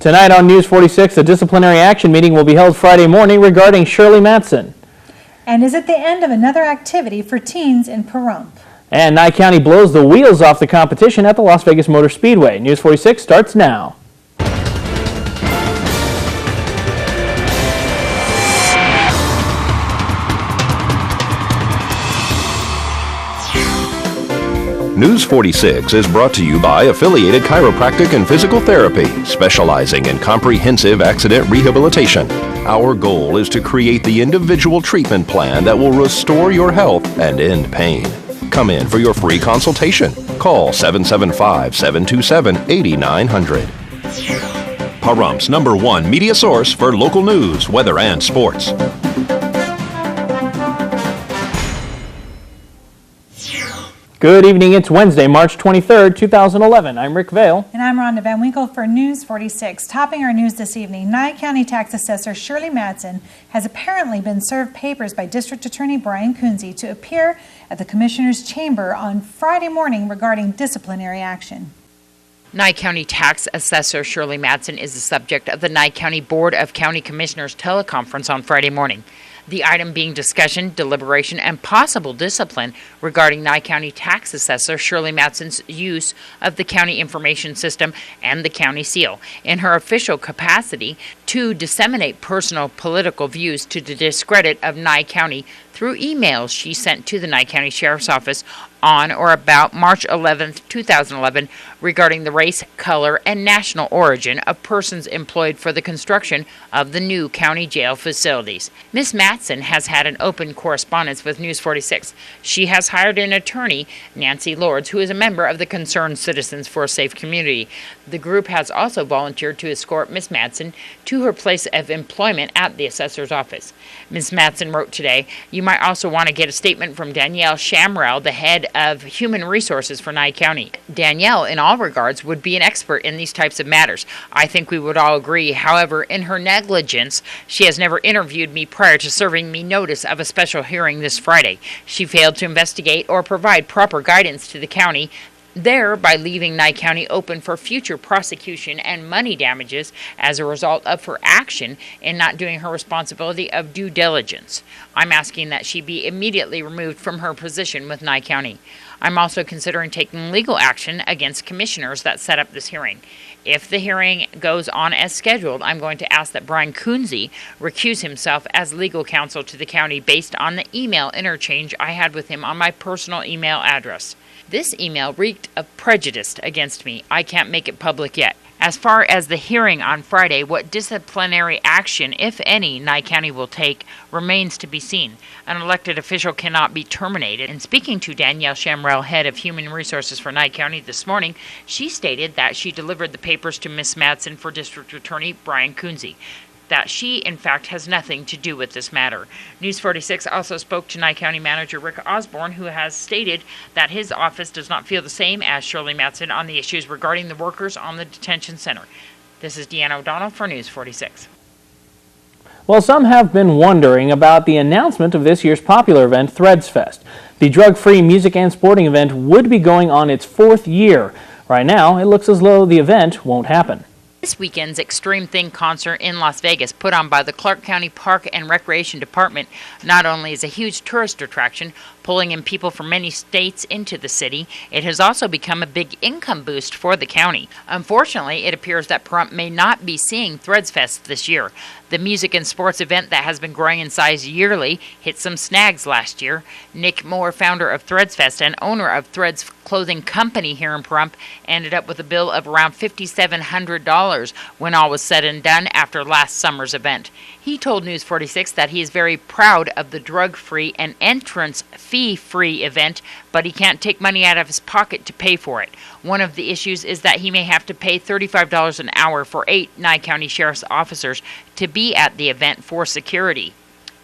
Tonight on News 46, a disciplinary action meeting will be held Friday morning regarding Shirley Matson. And is it the end of another activity for teens in Pahrump? And Nye County blows the wheels off the competition at the Las Vegas Motor Speedway. News 46 starts now. News 46 is brought to you by Affiliated Chiropractic and Physical Therapy, specializing in comprehensive accident rehabilitation. Our goal is to create the individual treatment plan that will restore your health and end pain. Come in for your free consultation. Call 775-727-8900. Pahrump's #1 media source for local news, weather, and sports. Good evening. It's Wednesday, March 23rd, 2011. I'm Rick Vale. And I'm Rhonda Van Winkle for News 46. Topping our news this evening, Nye County Tax Assessor Shirley Matson has apparently been served papers by District Attorney Brian Kunze to appear at the Commissioner's Chamber on Friday morning regarding disciplinary action. Nye County Tax Assessor Shirley Matson is the subject of the Nye County Board of County Commissioners teleconference on Friday morning. The item being discussion, deliberation, and possible discipline regarding Nye County Tax Assessor Shirley Matson's use of the county information system and the county seal in her official capacity to disseminate personal political views to the discredit of Nye County through emails she sent to the Nye County Sheriff's Office on or about March 11, 2011, regarding the race, color, and national origin of persons employed for the construction of the new county jail facilities. Ms. Matson has had an open correspondence with News 46. She has hired an attorney, Nancy Lords, who is a member of the Concerned Citizens for a Safe Community. The group has also volunteered to escort Ms. Matson to her place of employment at the assessor's office. Ms. Matson wrote today, "You might also want to get a statement from Danielle Shamrell, the head of Human Resources for Nye County. Danielle, in all regards, would be an expert in these types of matters. I think we would all agree. However, in her negligence, she has never interviewed me prior to serving me notice of a special hearing this Friday. She failed to investigate or provide proper guidance to the county, thereby leaving Nye County open for future prosecution and money damages as a result of her action in not doing her responsibility of due diligence. I'm asking that she be immediately removed from her position with Nye County. I'm also considering taking legal action against commissioners that set up this hearing. If the hearing goes on as scheduled, I'm going to ask that Brian Kunze recuse himself as legal counsel to the county based on the email interchange I had with him on my personal email address. This email reeked of prejudice against me. I can't make it public yet. As far as the hearing on Friday, what disciplinary action, if any, Nye County will take remains to be seen. An elected official cannot be terminated." And speaking to Danielle Shamrell, head of Human Resources for Nye County this morning, she stated that she delivered the papers to Ms. Matson for District Attorney Brian Kunze, that she, in fact, has nothing to do with this matter. News 46 also spoke to Nye County Manager Rick Osborne, who has stated that his office does not feel the same as Shirley Matson on the issues regarding the workers on the detention center. This is Deanna O'Donnell for News 46. Well, some have been wondering about the announcement of this year's popular event, Threads Fest. The drug-free music and sporting event would be going on its 4th year. Right now, it looks as though the event won't happen. This weekend's Extreme Thing concert in Las Vegas, put on by the Clark County Park and Recreation Department, not only is a huge tourist attraction, pulling in people from many states into the city, it has also become a big income boost for the county. Unfortunately, it appears that Pahrump may not be seeing Threads Fest this year. The music and sports event that has been growing in size yearly hit some snags last year. Nick Moore, founder of Threads Fest and owner of Threads Clothing Company here in Pahrump, ended up with a bill of around $5,700 when all was said and done after last summer's event. He told News 46 that he is very proud of the drug-free and entrance fee-free event, but he can't take money out of his pocket to pay for it. One of the issues is that he may have to pay $35 an hour for 8 Nye County Sheriff's officers to be at the event for security.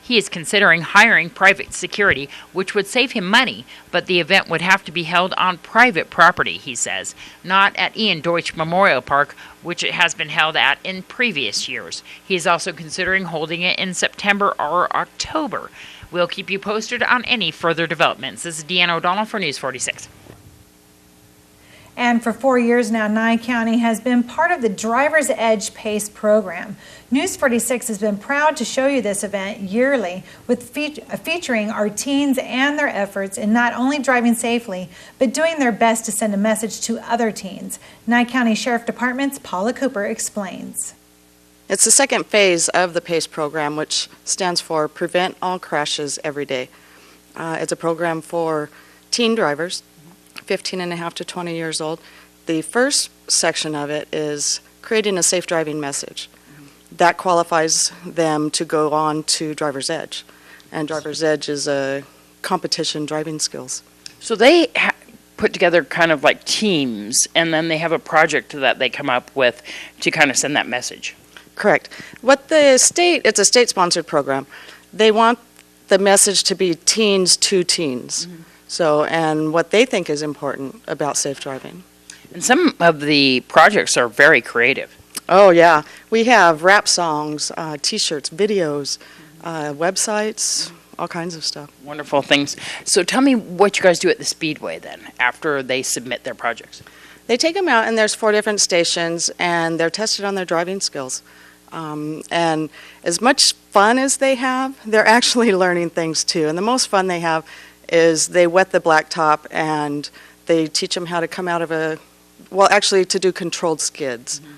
He is considering hiring private security, which would save him money, but the event would have to be held on private property, he says, not at Ian Deutsch Memorial Park, which it has been held at in previous years. He is also considering holding it in September or October. We'll keep you posted on any further developments. This is Deanna O'Donnell for News 46. And for 4 years now, Nye County has been part of the Driver's Edge PACE program. News 46 has been proud to show you this event yearly, with featuring our teens and their efforts in not only driving safely, but doing their best to send a message to other teens. Nye County Sheriff Department's Paula Cooper explains. It's the second phase of the PACE program, which stands for Prevent All Crashes Every Day. It's a program for teen drivers, 15 and a half to 20 years old. The first section of it is creating a safe driving message. That qualifies them to go on to Driver's Edge. And Driver's Edge is a competition driving skills. So they put together kind of like teams, and then they have a project that they come up with to kind of send that message. Correct. It's a state-sponsored program. They want the message to be teens to teens. Mm-hmm. So, and what they think is important about safe driving. And some of the projects are very creative. Oh, yeah. We have rap songs, T-shirts, videos, websites, all kinds of stuff. Wonderful things. So tell me what you guys do at the Speedway then, after they submit their projects. They take them out, and there's 4 different stations, and they're tested on their driving skills. And as much fun as they have, they're actually learning things too. And the most fun they have is they wet the blacktop, and they teach them how to come out of to do controlled skids. Mm-hmm.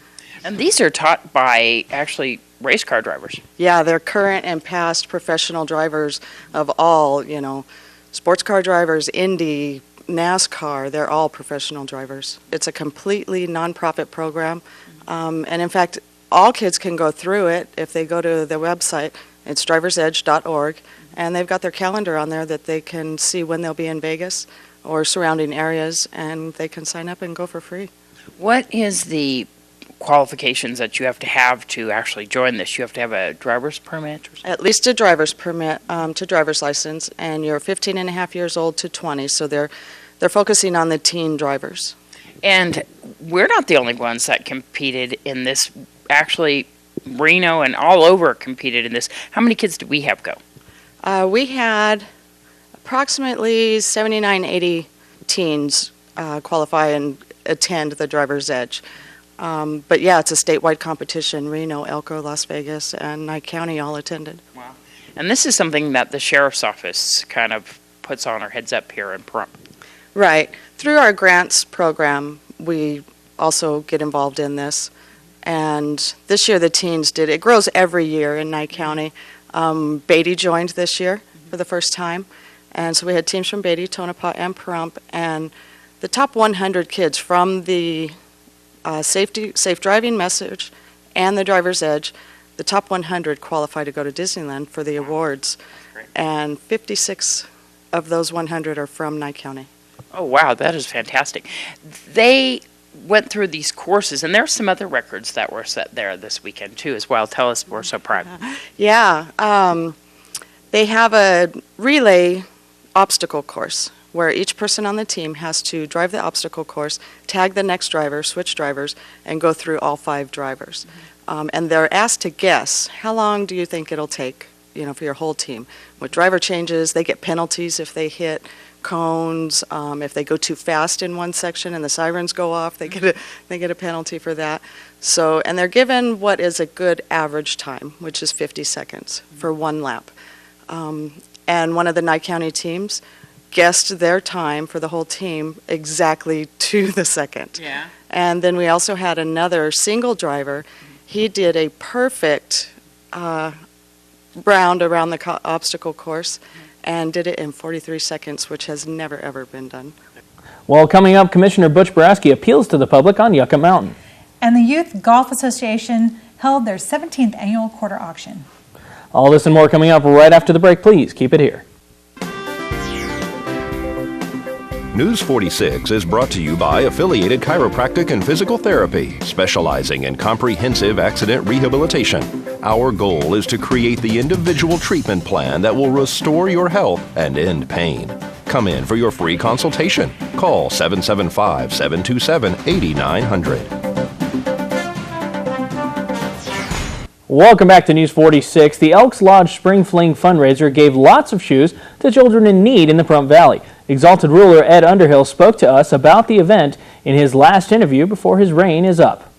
And these are taught by actually race car drivers. Yeah, they're current and past professional drivers of all, sports car drivers, Indy, NASCAR, they're all professional drivers. It's a completely nonprofit program. And in fact, all kids can go through it if they go to their website. It's driversedge.org. And they've got their calendar on there that they can see when they'll be in Vegas or surrounding areas, and they can sign up and go for free. What is the qualifications that you have to actually join this? You have to have a driver's permit? Or something? At least a driver's permit to driver's license, and you're 15 and a half years old to 20, so they're focusing on the teen drivers. And we're not the only ones that competed in this. Actually, Reno and all over competed in this. How many kids did we have go? We had approximately 79, 80 teens qualify and attend the Driver's Edge. But yeah, it's a statewide competition. Reno, Elko, Las Vegas, and Nye County all attended. Wow. And this is something that the Sheriff's Office kind of puts on our heads up here in Pahrump. Right. Through our grants program, we also get involved in this. And this year the teens did. It grows every year in Nye County. Beatty joined this year for the first time. And so we had teams from Beatty, Tonopah, and Pahrump. And the top 100 kids from the safe driving message and the Driver's Edge, the top 100 qualify to go to Disneyland for the awards. And 56 of those 100 are from Nye County. Oh, wow, that is fantastic. They went through these courses, and there are some other records that were set there this weekend, too, as well. Tell us, we're so proud. Yeah. They have a relay obstacle course where each person on the team has to drive the obstacle course, tag the next driver, switch drivers, and go through all 5 drivers. And they're asked to guess, how long do you think it'll take, for your whole team? With driver changes, they get penalties if they hit cones. If they go too fast in one section and the sirens go off, they get a penalty for that. So, and they're given what is a good average time, which is 50 seconds for one lap. And one of the Nye County teams guessed their time for the whole team exactly to the second. Yeah. And then we also had another single driver. He did a perfect round around the obstacle course and did it in 43 seconds, which has never, ever been done. Well, coming up, Commissioner Butch Boraski appeals to the public on Yucca Mountain. And the Youth Golf Association held their 17th annual quarter auction. All this and more coming up right after the break. Please keep it here. News 46 is brought to you by Affiliated Chiropractic and Physical Therapy, specializing in comprehensive accident rehabilitation. Our goal is to create the individual treatment plan that will restore your health and end pain. Come in for your free consultation. Call 775-727-8900. Welcome back to News 46. The Elks Lodge Spring Fling fundraiser gave lots of shoes to children in need in the Pahrump Valley. Exalted Ruler Ed Underhill spoke to us about the event in his last interview before his reign is up.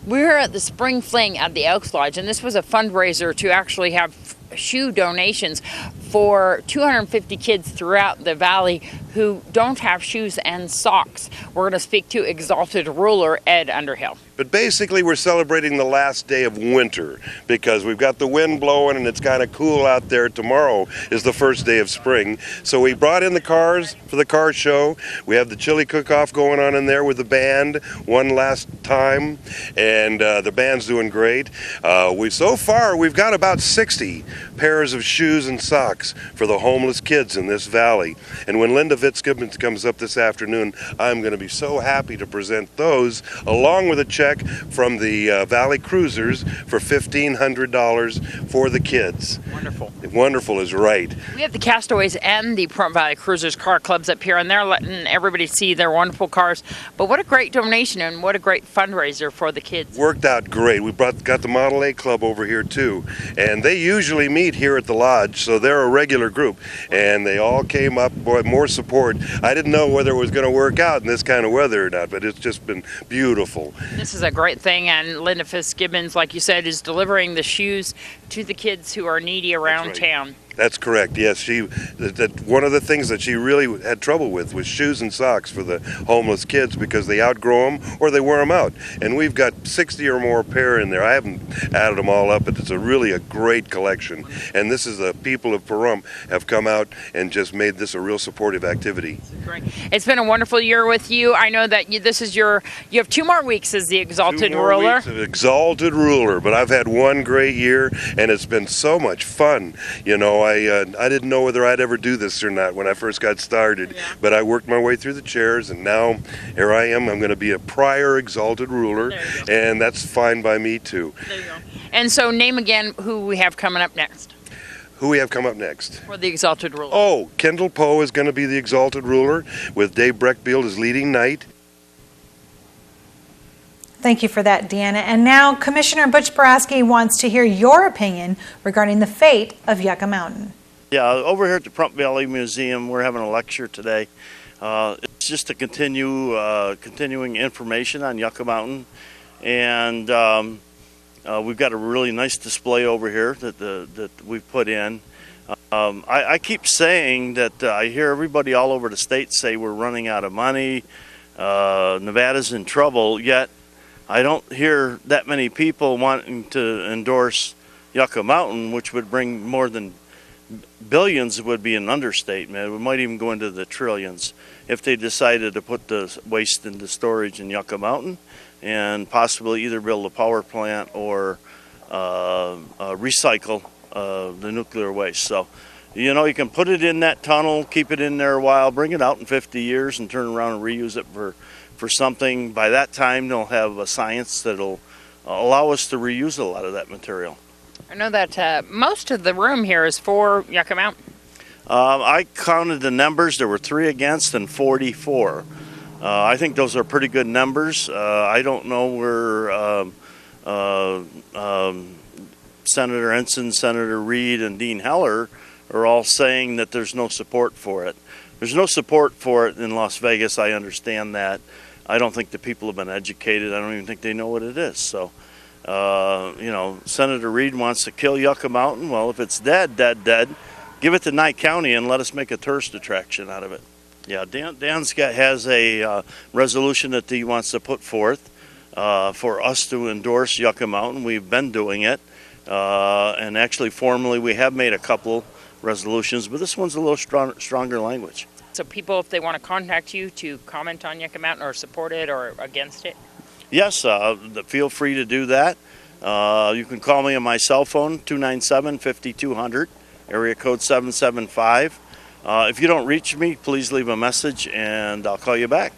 We're at the Spring Fling at the Elks Lodge, and this was a fundraiser to actually have shoe donations for 250 kids throughout the valley who don't have shoes and socks. We're going to speak to Exalted Ruler Ed Underhill. But basically, we're celebrating the last day of winter because we've got the wind blowing and it's kind of cool out there. Tomorrow is the first day of spring. So we brought in the cars for the car show. We have the chili cook-off going on in there with the band one last time, and the band's doing great. So far, we've got about 60 pairs of shoes and socks for the homeless kids in this valley. And when Linda Fitzgibbons comes up this afternoon, I'm going to be so happy to present those along with a check from the Valley Cruisers for $1,500 for the kids. Wonderful. Wonderful is right. We have the Castaways and the Pahrump Valley Cruisers car clubs up here, and they're letting everybody see their wonderful cars. But what a great donation and what a great fundraiser for the kids. Worked out great. We got the Model A Club over here too, and they usually meet here at the lodge, so they're a regular group, and they all came up. Boy, more support. I didn't know whether it was going to work out in this kind of weather or not, but it's just been beautiful. This is a great thing, and Linda Fitzgibbons, like you said, is delivering the shoes to the kids who are needy around town. That's correct. Yes, one of the things that she really had trouble with was shoes and socks for the homeless kids because they outgrow them or they wear them out. And we've got 60 or more pair in there. I haven't added them all up, but it's really a great collection. And this is the people of Pahrump have come out and just made this a real supportive activity. Great. It's been a wonderful year with you. I know that you have 2 more weeks as the Exalted Ruler. Weeks of Exalted Ruler, but I've had one great year and it's been so much fun. You know, I didn't know whether I'd ever do this or not when I first got started, but I worked my way through the chairs, and now here I am. I'm going to be a prior Exalted Ruler, and that's fine by me too. There you go. And so name again who we have coming up next. Who we have come up next? For the Exalted Ruler. Oh, Kendall Poe is going to be the Exalted Ruler with Dave Breckfield as leading knight. Thank you for that, Deanna. And now Commissioner Butch Boraski wants to hear your opinion regarding the fate of Yucca Mountain. Yeah, over here at the Pahrump Valley Museum, we're having a lecture today. It's just to continuing information on Yucca Mountain, and we've got a really nice display over here that we've put in. I keep saying that I hear everybody all over the state say we're running out of money, Nevada's in trouble, yet I don't hear that many people wanting to endorse Yucca Mountain, which would bring more than billions. Would be an understatement. We might even go into the trillions if they decided to put the waste into storage in Yucca Mountain and possibly either build a power plant or recycle the nuclear waste. So, you know, you can put it in that tunnel, keep it in there a while, bring it out in 50 years and turn around and reuse it for something. By that time, they'll have a science that'll allow us to reuse a lot of that material. I know that most of the room here is for Yucca Mountain. I counted the numbers. There were 3 against and 44. I think those are pretty good numbers. I don't know where Senator Ensign, Senator Reed, and Dean Heller are all saying that there's no support for it. There's no support for it in Las Vegas. I understand that. I don't think the people have been educated. I don't even think they know what it is. So, you know, Senator Reed wants to kill Yucca Mountain. Well, if it's dead, give it to Nye County and let us make a tourist attraction out of it. Yeah, Dan has a resolution that he wants to put forth for us to endorse Yucca Mountain. We've been doing it, and actually formally we have made a couple resolutions, but this one's a little stronger language. So people, if they want to contact you to comment on Yucca Mountain or support it or against it? Yes, feel free to do that. You can call me on my cell phone, 297-5200, area code 775. If you don't reach me, please leave a message and I'll call you back.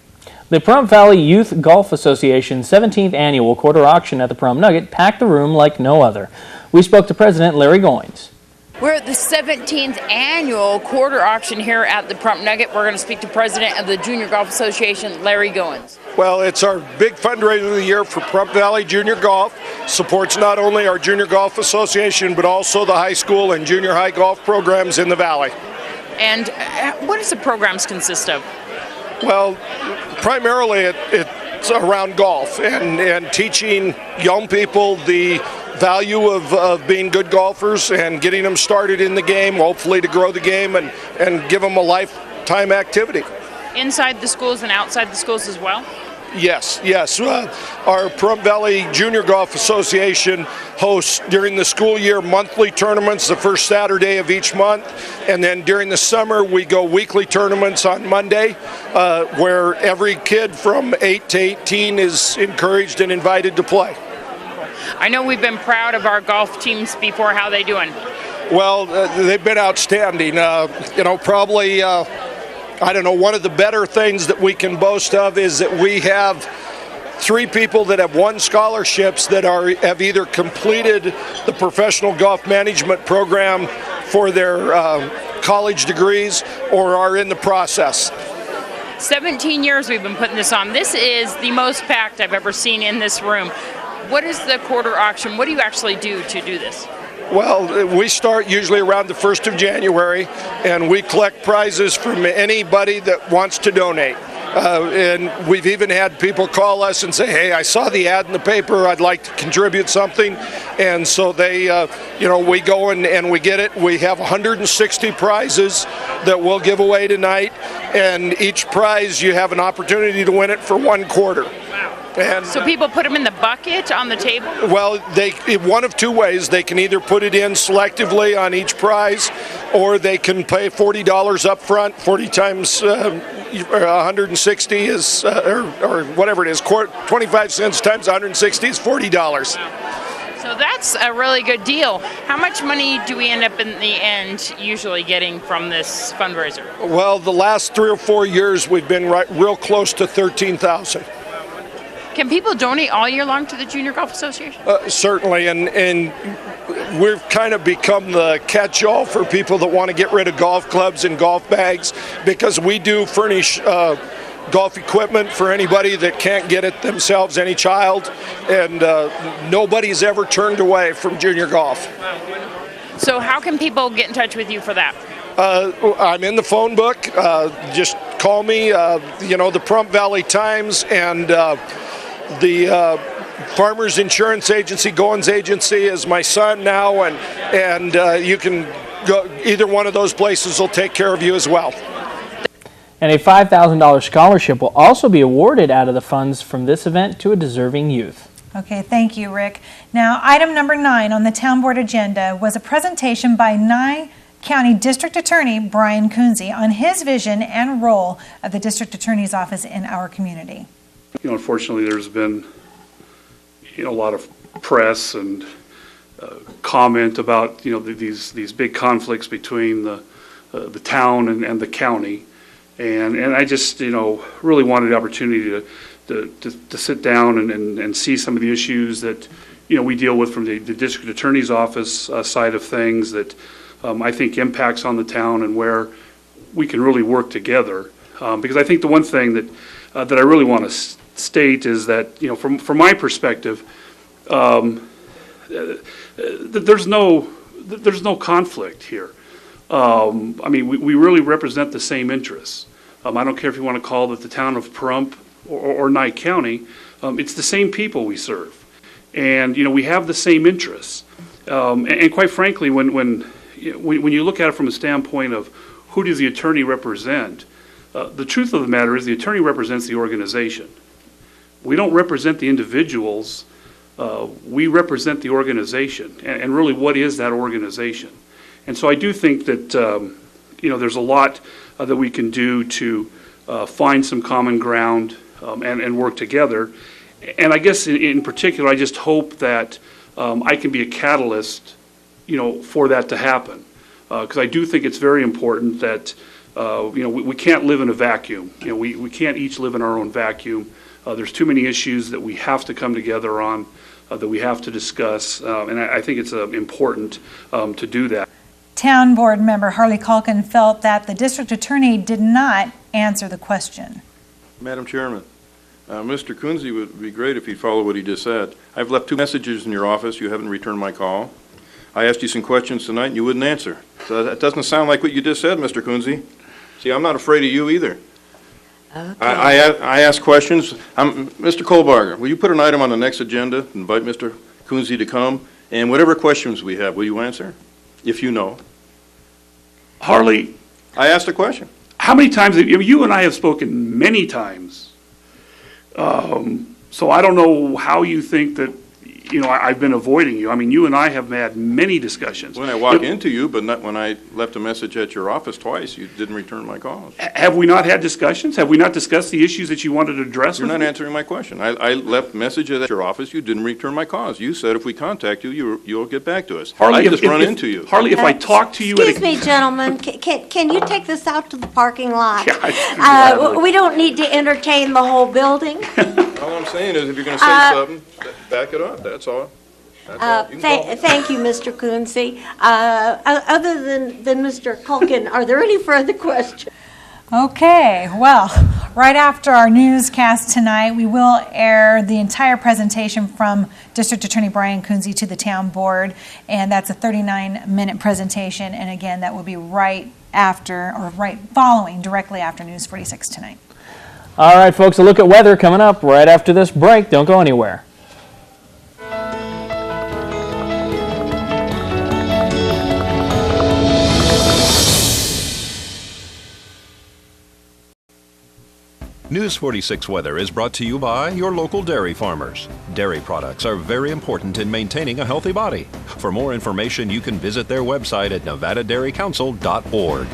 The Pahrump Valley Youth Golf Association's 17th annual quarter auction at the Pahrump Nugget packed the room like no other. We spoke to President Larry Goins. We're at the 17th annual quarter auction here at the Pahrump Nugget. We're going to speak to President of the Junior Golf Association, Larry Goins. Well, it's our big fundraiser of the year for Pahrump Valley Junior Golf. Supports not only our Junior Golf Association, but also the high school and junior high golf programs in the valley. And what does the programs consist of? Well, primarily it's around golf and teaching young people the value of being good golfers and getting them started in the game, hopefully to grow the game and give them a lifetime activity. Inside the schools and outside the schools as well? Yes. Our Pahrump Valley Junior Golf Association hosts during the school year monthly tournaments the first Saturday of each month, and then during the summer we go weekly tournaments on Monday, where every kid from 8 to 18 is encouraged and invited to play. I know we've been proud of our golf teams before. How are they doing? Well, they've been outstanding. Probably I don't know, one of the better things that we can boast of is that we have 3 people that have won scholarships that have either completed the professional golf management program for their college degrees or are in the process. 17 years we've been putting this on. This is the most packed I've ever seen in this room. What is the quarter auction? What do you actually do to do this? Well, we start usually around the 1st of January, and we collect prizes from anybody that wants to donate. And we've even had people call us and say, hey, I saw the ad in the paper, I'd like to contribute something. And so they, we go and we get it. We have 160 prizes that we'll give away tonight, and each prize you have an opportunity to win it for 1 quarter. And, so people put them in the bucket on the table? Well, one of 2 ways. They can either put it in selectively on each prize, or they can pay $40 up front. 40 times 160 is, or whatever it is, 25 cents times 160 is $40. So that's a really good deal. How much money do we end up in the end usually getting from this fundraiser? Well, the last 3 or 4 years we've been real close to $13,000. Can people donate all year long to the Junior Golf Association? Certainly, and we've kind of become the catch-all for people that want to get rid of golf clubs and golf bags, because we do furnish golf equipment for anybody that can't get it themselves, any child, and nobody's ever turned away from junior golf. So how can people get in touch with you for that? I'm in the phone book. Just call me, the Pahrump Valley Times and the Farmers Insurance Agency, Goins Agency is my son now, and you can go, either one of those places will take care of you as well. And a $5,000 scholarship will also be awarded out of the funds from this event to a deserving youth. Okay, thank you, Rick. Now, item number 9 on the town board agenda was a presentation by Nye County District Attorney Brian Kunze on his vision and role of the District Attorney's Office in our community. Unfortunately, there's been a lot of press and comment about these big conflicts between the town and the county, and I just really wanted the opportunity to sit down and see some of the issues that we deal with from the District Attorney's Office side of things that I think impacts on the town and where we can really work together. Because I think the one thing that I really want to state is that from my perspective, there's no conflict here. We really represent the same interests. I don't care if you want to call it the town of Pahrump or Nye County. It's the same people we serve, and we have the same interests. And quite frankly, when you look at it from a standpoint of who does the attorney represent, the truth of the matter is the attorney represents the organization. We don't represent the individuals. We represent the organization, and really, what is that organization? And so I do think that there's a lot that we can do to find some common ground and work together. And I guess in particular, I just hope that I can be a catalyst, for that to happen, because I do think it's very important that we can't live in a vacuum. We can't each live in our own vacuum. There's too many issues that we have to come together on, that we have to discuss, and I think it's important to do that. Town board member Harley Calkin felt that the district attorney did not answer the question. Madam Chairman, Mr. Kunze would be great if he'd follow what he just said. I've left 2 messages in your office. You haven't returned my call. I asked you some questions tonight and you wouldn't answer. So that doesn't sound like what you just said, Mr. Kunze. See, I'm not afraid of you either. I ask questions. Mr. Kohlbarger, will you put an item on the next agenda, invite Mr. Kunze to come, and whatever questions we have, will you answer, if you know? Harley, I asked a question. how many times, you and I have spoken many times. So I don't know how you think that, I've been avoiding you. I mean, you and I have had many discussions. When I walk into you, but not when I left a message at your office twice, you didn't return my calls. Have we not had discussions? Have we not discussed the issues that you wanted to address? You're not answering my question. I left messages at your office, you didn't return my calls. You said if we contact you, you'll get back to us. Harley, I just run into you. Harley, if I talk to you Excuse me, gentlemen, can you take this out to the parking lot? Yeah, We don't need to entertain the whole building. All I'm saying is if you're going to say something, back it up, that's all. That's all. You can call me. Thank you, Mr. Kunze. Other than Mr. Culkin, are there any further questions? Okay, well, right after our newscast tonight, we will air the entire presentation from District Attorney Brian Kunze to the Town Board, and that's a 39-minute presentation, and again, that will be right after, or right following, directly after News 46 tonight. All right, folks, a look at weather coming up right after this break. Don't go anywhere. News 46 weather is brought to you by your local dairy farmers. Dairy products are very important in maintaining a healthy body. For more information, you can visit their website at nevadadairycouncil.org.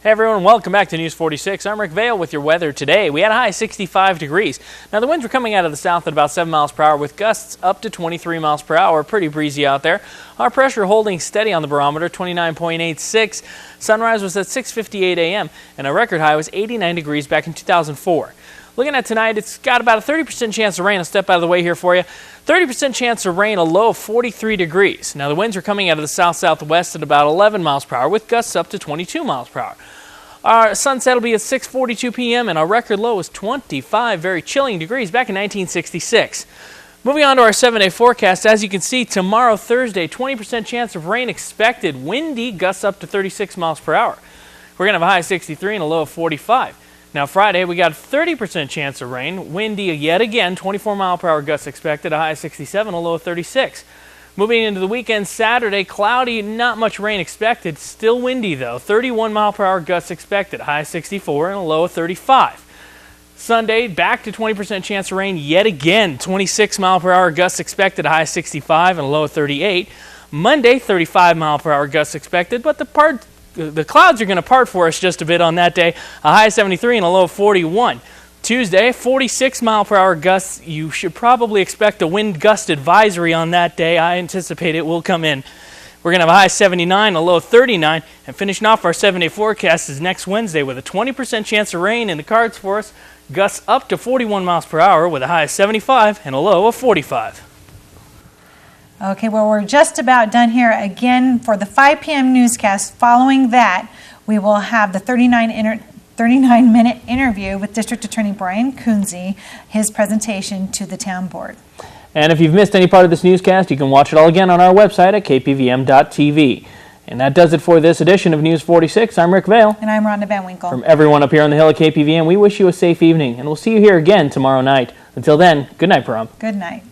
Hey everyone, welcome back to News 46. I'm Rick Vale with your weather today. We had a high of 65 degrees. Now the winds were coming out of the south at about 7 miles per hour with gusts up to 23 miles per hour. Pretty breezy out there. Our pressure holding steady on the barometer, 29.86. Sunrise was at 6:58 a.m. and our record high was 89 degrees back in 2004. Looking at tonight, it's got about a 30% chance of rain. I'll step out of the way here for you. 30% chance of rain, a low of 43 degrees. Now the winds are coming out of the south-southwest at about 11 miles per hour with gusts up to 22 miles per hour. Our sunset will be at 6:42 p.m. and our record low is 25 very chilling degrees back in 1966. Moving on to our 7-day forecast, as you can see, tomorrow, Thursday, 20% chance of rain expected. Windy, gusts up to 36 miles per hour. We're going to have a high of 63 and a low of 45. Now Friday, we got a 30% chance of rain. Windy yet again, 24 mile per hour gusts expected, a high of 67, a low of 36. Moving into the weekend, Saturday, cloudy, not much rain expected. Still windy though, 31 mile per hour gusts expected, a high of 64 and a low of 35. Sunday, back to 20% chance of rain yet again, 26 mile per hour gusts expected, a high of 65 and a low of 38. Monday, 35 mile per hour gusts expected, but the clouds are going to part for us just a bit on that day, a high of 73 and a low of 41. Tuesday, 46 mile per hour gusts. You should probably expect a wind gust advisory on that day. I anticipate it will come in. We're going to have a high of 79, a low of 39, and finishing off our 7-day forecast is next Wednesday with a 20% chance of rain in the cards for us. Gusts up to 41 miles per hour with a high of 75 and a low of 45. Okay, well, we're just about done here. Again, for the 5 p.m. newscast, following that, we will have the 39-minute interview with District Attorney Brian Kunze, his presentation to the Town Board. And if you've missed any part of this newscast, you can watch it all again on our website at KPVM.TV. And that does it for this edition of News 46. I'm Rick Vale. And I'm Rhonda Van Winkle. From everyone up here on the Hill at KPVM, we wish you a safe evening, and we'll see you here again tomorrow night. Until then, good night, Pahrump. Good night.